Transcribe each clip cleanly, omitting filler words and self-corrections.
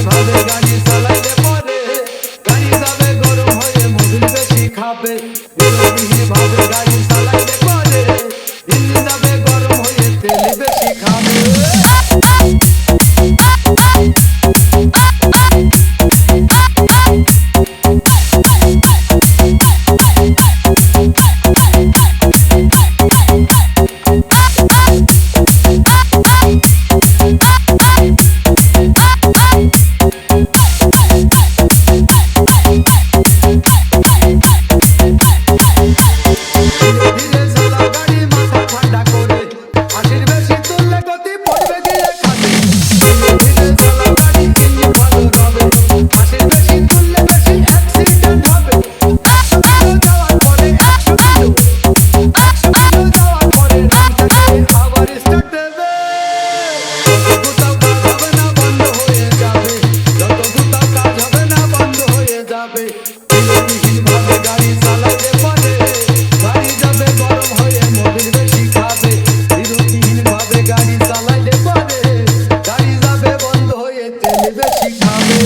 ভাবে গাড়ি চালাইলে পরে গাড়ি যাবে গরম হয়ে মোবিল বেশি খাবে। ভাবে গাড়ি চালাইলে পরে ইঞ্জিন যাবে গরম হয়ে তেল বেশি খাবে। ভাবে গাড়ি চালাইলে পরে গাড়ি যাবে গরম হয়ে মোবিল বেশি খাবে। ভাবে গাড়ি চালাইলে পরে গাড়ি যাবে বন্ধ হয়ে তেল বেশি খাবে।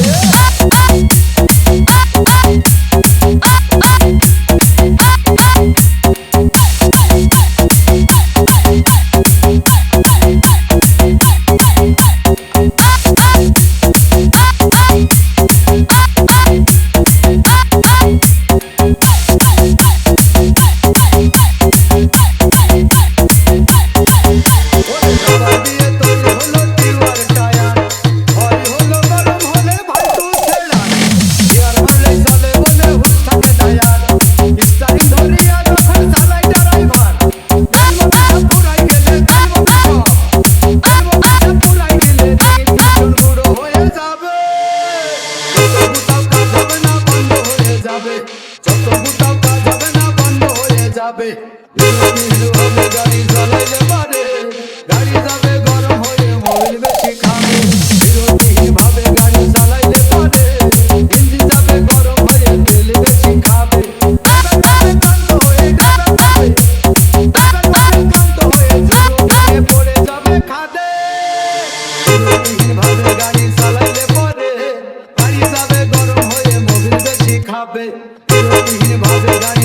ভাবে গাড়ি চালাইলে পরে গাড়ি যাবে গরম হয়ে মোবিল বেশি খাবে। ভাবে গাড়ি চালাইলে পরে ইঞ্জিন যাবে গরম হয়ে তেল বেশি খাবে। পড়ে যাবে খাদে। ভাবে গাড়ি চালাইলে পরে গাড়ি যাবে গরম হয়ে মোবিল বেশি খাবে। ভাবে